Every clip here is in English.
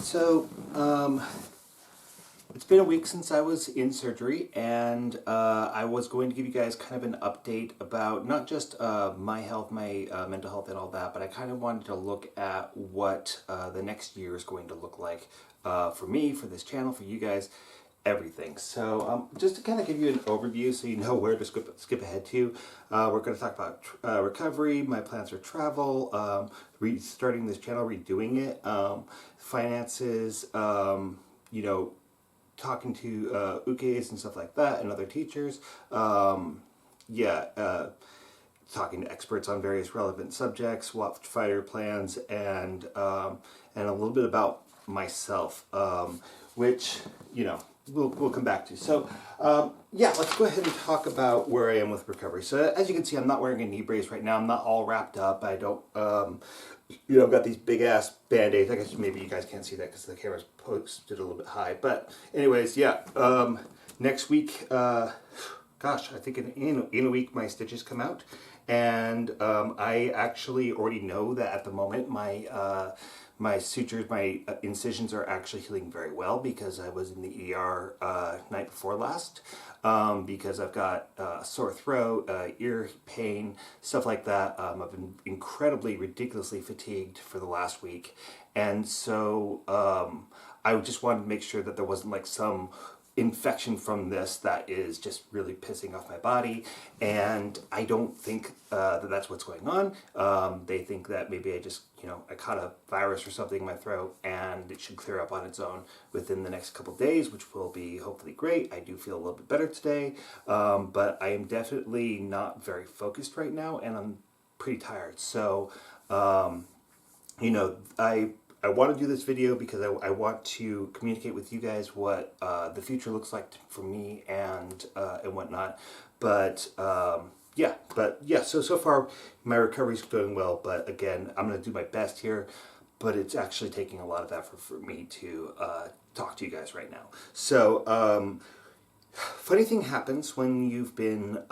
So, it's been a week since I was in surgery, and I was going to give you guys kind of an update about not just my health, my mental health, and all that, but I kind of wanted to look at what the next year is going to look like for me, for this channel, for you guys, everything. So, just to kind of give you an overview so you know where to skip ahead to, we're going to talk about recovery, my plans for travel, restarting this channel, redoing it, finances, you know, talking to ukes and stuff like that and other teachers. Yeah, talking to experts on various relevant subjects, watchfire plans, and a little bit about myself, which, you know, we'll come back to. So, yeah, let's go ahead and talk about where I am with recovery. So, as you can see, I'm not wearing a knee brace right now. I'm not all wrapped up. I don't, you know, I've got these big ass band-aids. I guess maybe you guys can't see that because the camera's posted a little bit high. But anyways, yeah, next week, gosh, I think in a week my stitches come out. And I actually already know that at the moment my sutures, my incisions are actually healing very well because I was in the ER night before last, because I've got sore throat, ear pain, stuff like that. I've been incredibly, ridiculously fatigued for the last week. And so I just wanted to make sure that there wasn't like some infection from this that is just really pissing off my body, and I don't think that that's what's going on. They think that maybe I just, you know, I caught a virus or something in my throat, and it should clear up on its own within the next couple of days, which will be hopefully great. I do feel a little bit better today, but I am definitely not very focused right now, and I'm pretty tired. So, you know, I want to do this video because I want to communicate with you guys what the future looks like for me and whatnot. But yeah, so far my recovery's going well. But again, I'm going to do my best here. But it's actually taking a lot of effort for me to talk to you guys right now. So funny thing happens when you've been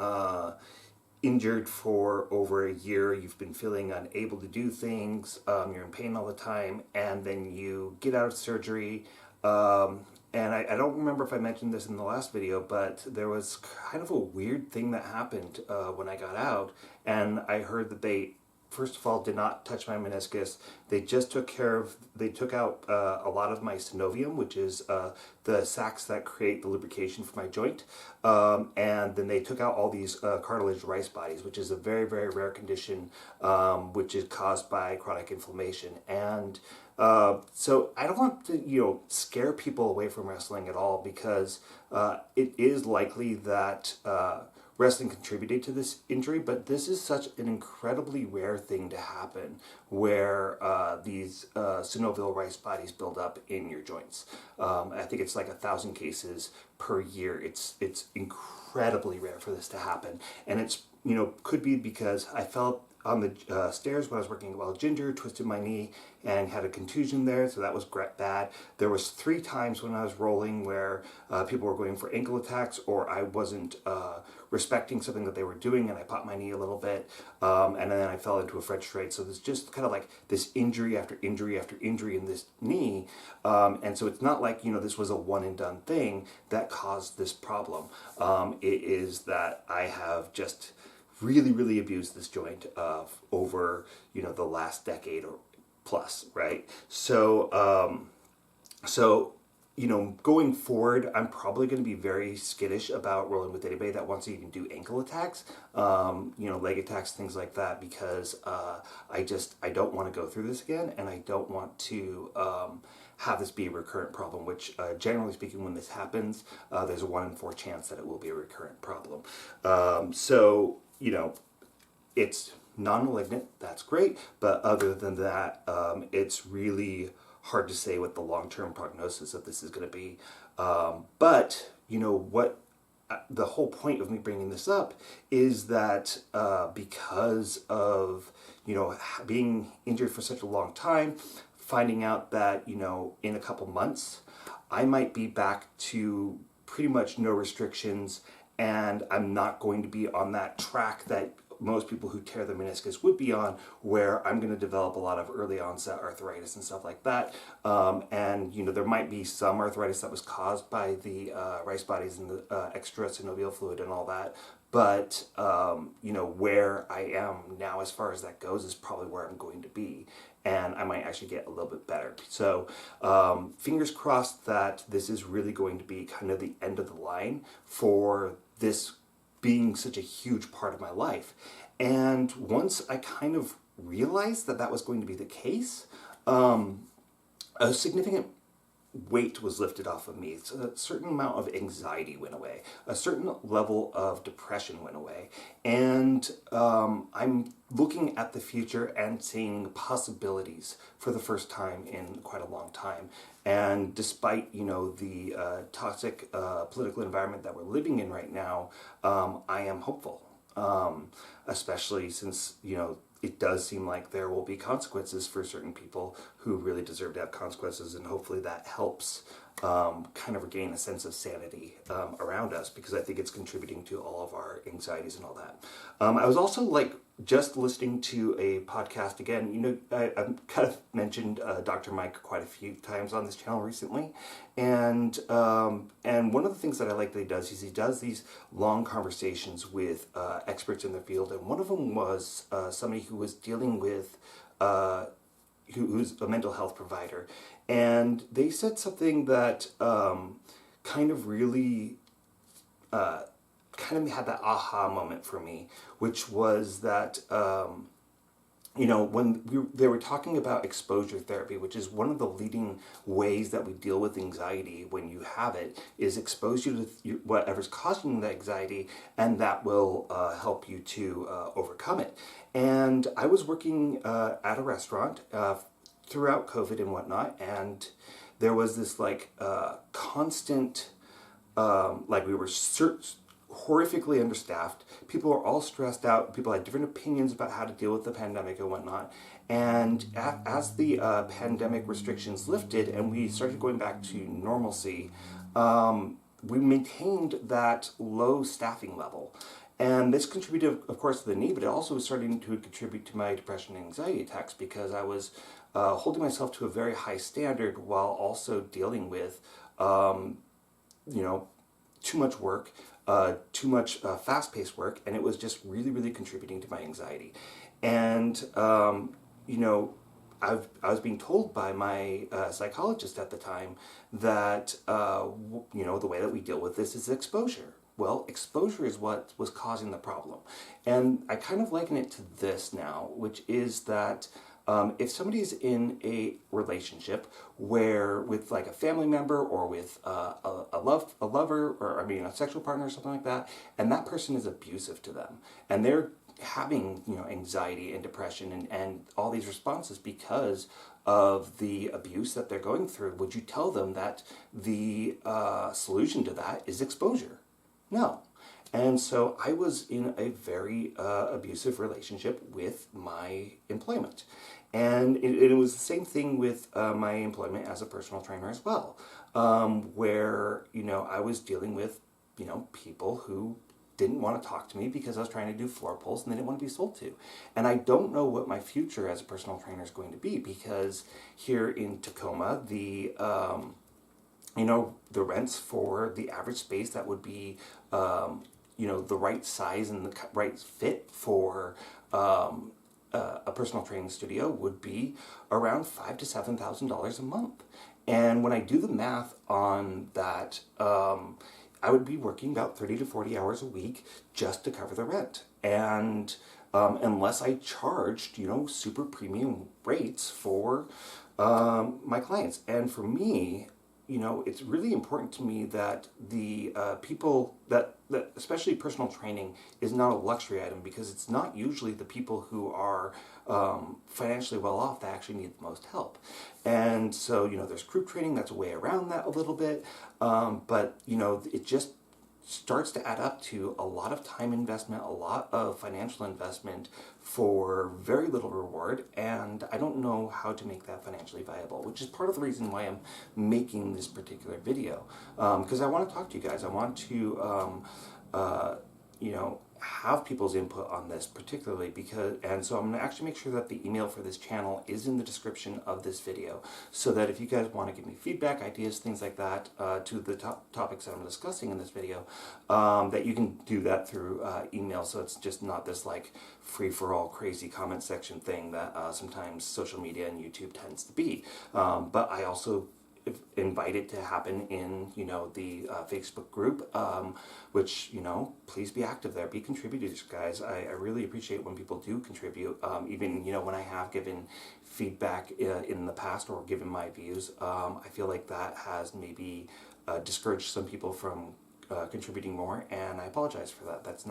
injured for over a year, you've been feeling unable to do things, you're in pain all the time, and then you get out of surgery. And I don't remember if I mentioned this in the last video, but there was kind of a weird thing that happened when I got out, and I heard that they, first of all, did not touch my meniscus. They just took out a lot of my synovium, which is the sacs that create the lubrication for my joint. And then they took out all these cartilage rice bodies, which is a very, very rare condition, which is caused by chronic inflammation. And so I don't want to, you know, scare people away from wrestling at all, because it is likely that wrestling contributed to this injury, but this is such an incredibly rare thing to happen, where these synovial rice bodies build up in your joints. I think it's like 1,000 cases per year. It's incredibly rare for this to happen, and it's, you know, could be because I fell on the stairs when I was working at Wild Ginger, twisted my knee, and had a contusion there, so that was bad. There was 3 times when I was rolling where people were going for ankle attacks, or I wasn't respecting something that they were doing, and I popped my knee a little bit, and then I fell into a French straight. So there's just kind of like this injury after injury after injury in this knee, and so it's not like, you know, this was a one and done thing that caused this problem. It is that I have just really abused this joint over, you know, the last decade or plus, right? So you know, going forward, I'm probably going to be very skittish about rolling with anybody that wants to even do ankle attacks, you know, leg attacks, things like that, because I don't want to go through this again, and I don't want to have this be a recurrent problem, which generally speaking, when this happens, there's a 1 in 4 chance that it will be a recurrent problem. So, you know, it's non-malignant, that's great, but other than that, it's really hard to say what the long-term prognosis of this is going to be. But, you know, what the whole point of me bringing this up is that because of, you know, being injured for such a long time, finding out that, you know, in a couple months, I might be back to pretty much no restrictions, and I'm not going to be on that track that most people who tear the meniscus would be on, where I'm going to develop a lot of early onset arthritis and stuff like that. And there might be some arthritis that was caused by the rice bodies and the extra synovial fluid and all that. But where I am now as far as that goes is probably where I'm going to be, and I might actually get a little bit better. So fingers crossed that this is really going to be kind of the end of the line for this being such a huge part of my life. And once I kind of realized that that was going to be the case, a significant weight was lifted off of me. So a certain amount of anxiety went away. A certain level of depression went away. And I'm looking at the future and seeing possibilities for the first time in quite a long time. And despite, the toxic political environment that we're living in right now, I am hopeful. Especially since, it does seem like there will be consequences for certain people who really deserve to have consequences, and hopefully that helps kind of regain a sense of sanity around us, because I think it's contributing to all of our anxieties and all that. I was also just listening to a podcast again. I've kind of mentioned Dr. Mike quite a few times on this channel recently, and one of the things that I like that he does is he does these long conversations with experts in their field, and one of them was somebody who was dealing with who's a mental health provider, and they said something that kind of really kind of had that aha moment for me, which was that when they were talking about exposure therapy, which is one of the leading ways that we deal with anxiety when you have it, is expose you to whatever's causing the anxiety, and that will help you to overcome it. And I was working at a restaurant throughout COVID and whatnot, and there was this constant, we were horrifically understaffed. People were all stressed out. People had different opinions about how to deal with the pandemic and whatnot. And as the pandemic restrictions lifted and we started going back to normalcy, we maintained that low staffing level. And this contributed, of course, to the need, but it also was starting to contribute to my depression and anxiety attacks, because I was holding myself to a very high standard while also dealing with, too much work, too much fast-paced work, and it was just really, really contributing to my anxiety. And, I was being told by my psychologist at the time that, the way that we deal with this is exposure. Well, exposure is what was causing the problem. And I kind of liken it to this now, which is that if somebody's in a relationship where with a family member or with a lover, or a sexual partner or something like that, and that person is abusive to them, and they're having anxiety and depression and all these responses because of the abuse that they're going through, would you tell them that the solution to that is exposure? No. And so I was in a very abusive relationship with my employment. And it was the same thing with my employment as a personal trainer as well, where, I was dealing with, people who didn't want to talk to me because I was trying to do floor pulls and they didn't want to be sold to. And I don't know what my future as a personal trainer is going to be, because here in Tacoma, the rents for the average space that would be, the right size and the right fit for a personal training studio would be around $5,000 to $7,000 a month. And when I do the math on that, I would be working about 30 to 40 hours a week just to cover the rent. And unless I charged, super premium rates for my clients. And for me, it's really important to me that the people that especially personal training is not a luxury item, because it's not usually the people who are financially well off that actually need the most help. And so, there's group training, that's a way around that a little bit, but, it just starts to add up to a lot of time investment, a lot of financial investment for very little reward, and I don't know how to make that financially viable, which is part of the reason why I'm making this particular video, because I want to talk to you guys. I want to, have people's input on this particularly because, and so I'm going to actually make sure that the email for this channel is in the description of this video, so that if you guys want to give me feedback, ideas, things like that, to the topics that I'm discussing in this video, that you can do that through email, so it's just not this like free-for-all crazy comment section thing that sometimes social media and YouTube tends to be. But I also invite it to happen in, you know, the Facebook group, which, you know, please be active there, be contributors, guys. I really appreciate when people do contribute, even, you know, when I have given feedback in the past or given my views. I feel like that has maybe discouraged some people from contributing more, and I apologize for that. That's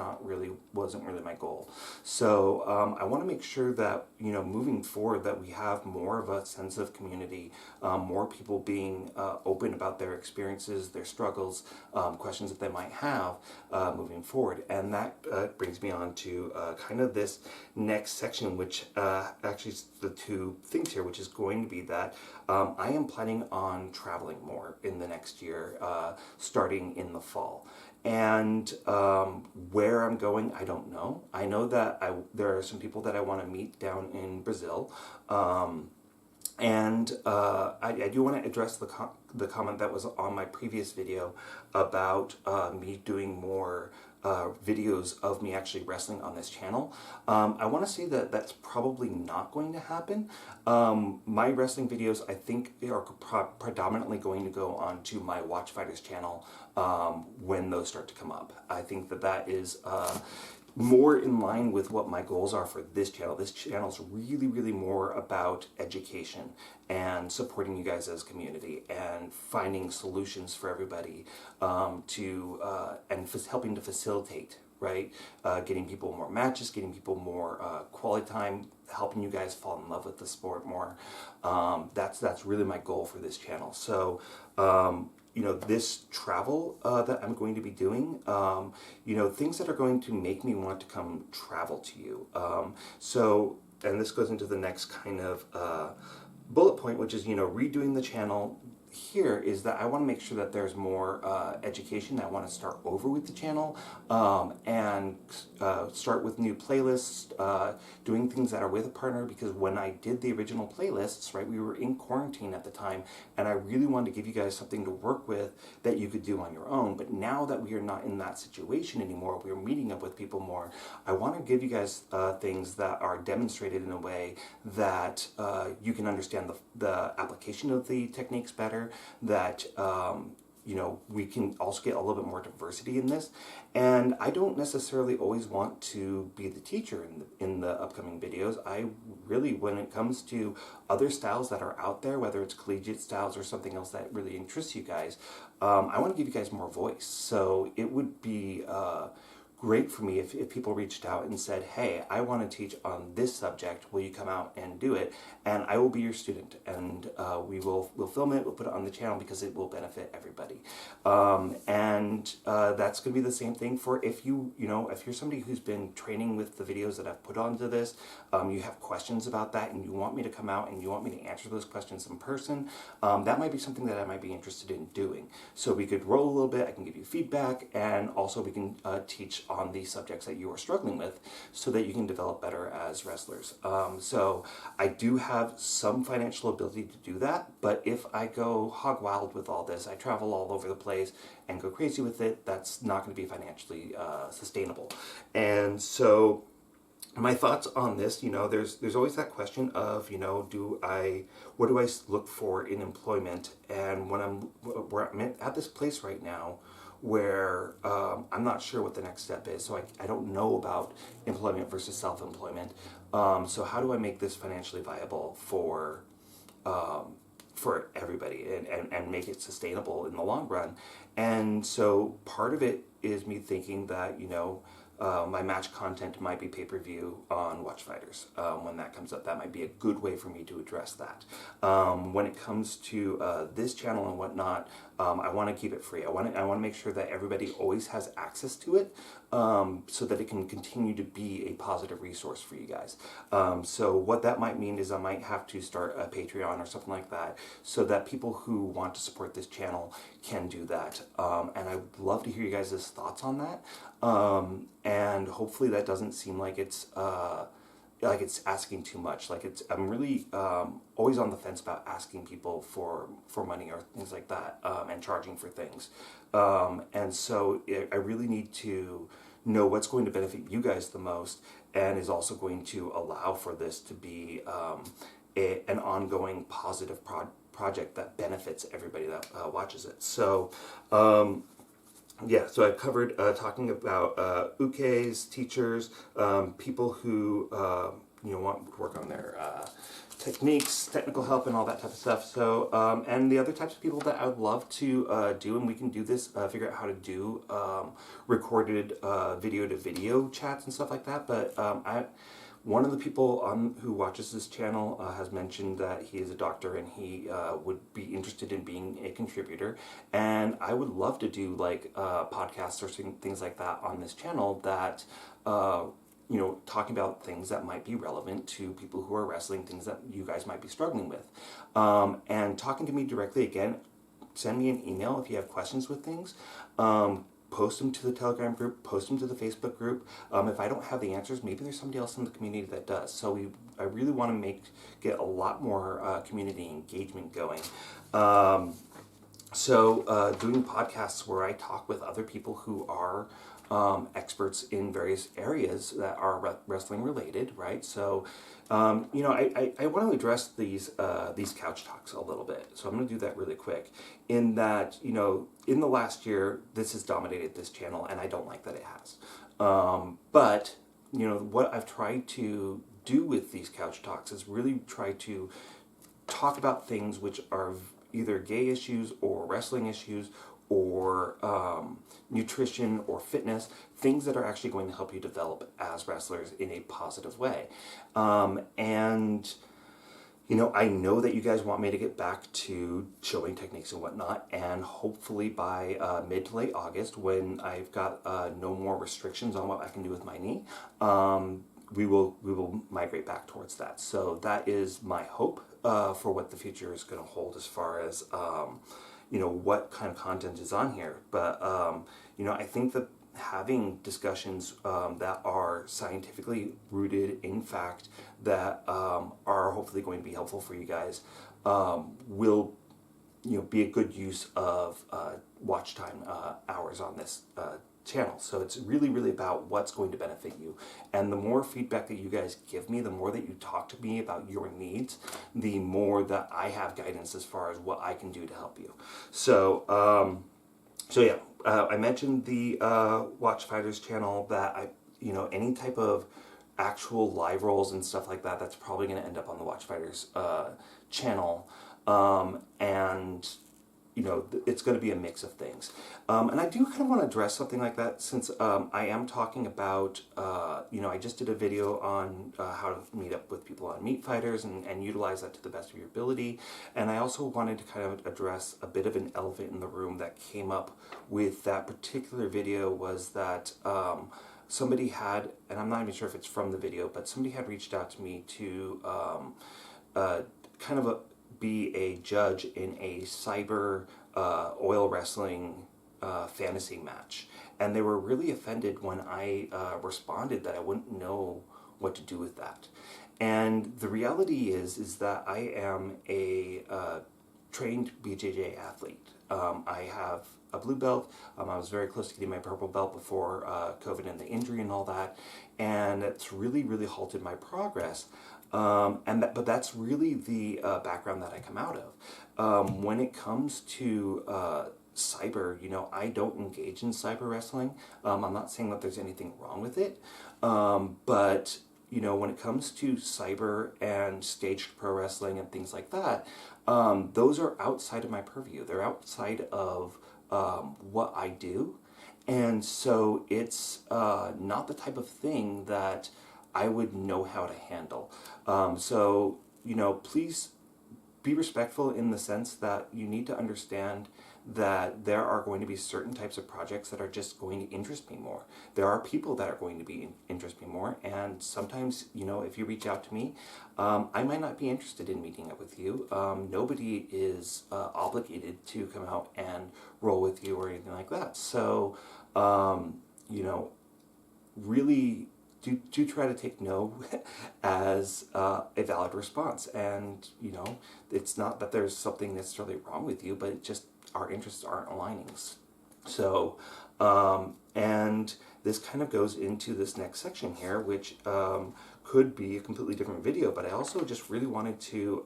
wasn't really my goal. So I want to make sure that, you know, moving forward, that we have more of a sense of community, more people being open about their experiences, their struggles, questions that they might have moving forward. And that brings me on to kind of this next section, which actually is the two things here, which is going to be that I am planning on traveling more in the next year, starting in the fall. And where I'm going, I don't know. I know that there are some people that I want to meet down in Brazil. And I do want to address the comment that was on my previous video about me doing more videos of me actually wrestling on this channel. I want to say that that's probably not going to happen. My wrestling videos, I think, are predominantly going to go onto my Watchfighters channel when those start to come up. I think that that is more in line with what my goals are for this channel. This channel is really, really more about education and supporting you guys as a community and finding solutions for everybody, and helping to facilitate, right? Getting people more matches, getting people more quality time, helping you guys fall in love with the sport more. That's really my goal for this channel. So you know, this travel that I'm going to be doing, you know, things that are going to make me want to come travel to you. And this goes into the next kind of bullet point, which is, you know, redoing the channel here, is that I want to make sure that there's more education. I want to start over with the channel, and start with new playlists, doing things that are with a partner, because when I did the original playlists, right, we were in quarantine at the time, and I really wanted to give you guys something to work with that you could do on your own. But now that we are not in that situation anymore, we're meeting up with people more, I want to give you guys things that are demonstrated in a way that you can understand the application of the techniques better, that you know, we can also get a little bit more diversity in this. And I don't necessarily always want to be the teacher in the upcoming videos. I really, when it comes to other styles that are out there, whether it's collegiate styles or something else that really interests you guys, I want to give you guys more voice. So it would be great for me if people reached out and said, hey, I want to teach on this subject, will you come out and do it? And I will be your student, and we'll film it, we'll put it on the channel, because it will benefit everybody. That's going to be the same thing for if if you're somebody who's been training with the videos that I've put onto this, you have questions about that and you want me to come out and you want me to answer those questions in person, that might be something that I might be interested in doing. So we could roll a little bit, I can give you feedback, and also we can teach on the subjects that you are struggling with, so that you can develop better as wrestlers. So I do have some financial ability to do that, but if I go hog wild with all this, I travel all over the place and go crazy with it, that's not going to be financially sustainable. And so my thoughts on this, you know, there's always that question of, you know, what do I look for in employment? And when I'm at this place right now, where I'm not sure what the next step is, so I don't know about employment versus self-employment. So how do I make this financially viable for everybody, and make it sustainable in the long run? And so part of it is me thinking that, you know, my match content might be pay-per-view on Watchfighters. When that comes up, that might be a good way for me to address that. When it comes to this channel and whatnot, I want to keep it free. I want to make sure that everybody always has access to it, so that it can continue to be a positive resource for you guys. So what that might mean is I might have to start a Patreon or something like that, so that people who want to support this channel can do that. And I would love to hear you guys' thoughts on that. And hopefully that doesn't seem like it's asking too much. I'm really always on the fence about asking people for money or things like that, and charging for things. And so I really need to know what's going to benefit you guys the most, and is also going to allow for this to be an ongoing positive project that benefits everybody that watches it. So yeah, so I've covered talking about ukes, teachers, people who want to work on their techniques, technical help, and all that type of stuff. So and the other types of people that I would love to do, and we can do this, figure out how to do recorded video to video chats and stuff like that. But one of the people who watches this channel has mentioned that he is a doctor and he would be interested in being a contributor. And I would love to do like podcasts or things like that on this channel that, talking about things that might be relevant to people who are wrestling, things that you guys might be struggling with. And talking to me directly, again, send me an email if you have questions with things. Post them to the Telegram group, post them to the Facebook group. If I don't have the answers, maybe there's somebody else in the community that does. So I really want to get a lot more community engagement going. So doing podcasts where I talk with other people who are experts in various areas that are wrestling related, right? So, I want to address these couch talks a little bit. So I'm going to do that really quick. In that, in the last year, this has dominated this channel, and I don't like that it has. But what I've tried to do with these couch talks is really try to talk about things which are either gay issues or wrestling issues or nutrition or fitness, things that are actually going to help you develop as wrestlers in a positive way. And I know that you guys want me to get back to showing techniques and whatnot, and hopefully by mid to late August, when I've got no more restrictions on what I can do with my knee, we will migrate back towards that. So that is my hope for what the future is going to hold as far as what kind of content is on here. But I think that having discussions that are scientifically rooted in fact, that are hopefully going to be helpful for you guys, will be a good use of watch time hours on this channel. So it's really, really about what's going to benefit you. And the more feedback that you guys give me, the more that you talk to me about your needs, the more that I have guidance as far as what I can do to help you. So, I mentioned the Watch Fighters channel, that any type of actual live rolls and stuff like that, that's probably going to end up on the Watch Fighters channel. And it's going to be a mix of things. And I do kind of want to address something like that, since I am talking about, I just did a video on how to meet up with people on Meat Fighters and utilize that to the best of your ability. And I also wanted to kind of address a bit of an elephant in the room that came up with that particular video, was that somebody had, and I'm not even sure if it's from the video, but somebody had reached out to me to be a judge in a cyber oil wrestling fantasy match. And they were really offended when I responded that I wouldn't know what to do with that. And the reality is that I am a trained BJJ athlete. I have a blue belt. I was very close to getting my purple belt before COVID and the injury and all that. And it's really, really halted my progress. But that's really the background that I come out of. When it comes to cyber, I don't engage in cyber wrestling. I'm not saying that there's anything wrong with it, but when it comes to cyber and staged pro wrestling and things like that, those are outside of my purview. They're outside of what I do, and so it's not the type of thing that I would know how to handle. So, please be respectful in the sense that you need to understand that there are going to be certain types of projects that are just going to interest me more. There are people that are going to interest me more, and sometimes, if you reach out to me, I might not be interested in meeting up with you. Nobody is obligated to come out and roll with you or anything like that. So, you know, really do try to take no as a valid response. And, you know, it's not that there's something necessarily wrong with you, but it just our interests aren't aligning. So, and this kind of goes into this next section here, which could be a completely different video, but I also just really wanted to,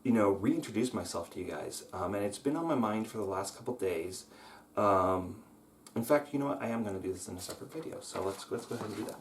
you know, reintroduce myself to you guys. And it's been on my mind for the last couple days. In fact, you know what? I am going to do this in a separate video, so let's go ahead and do that.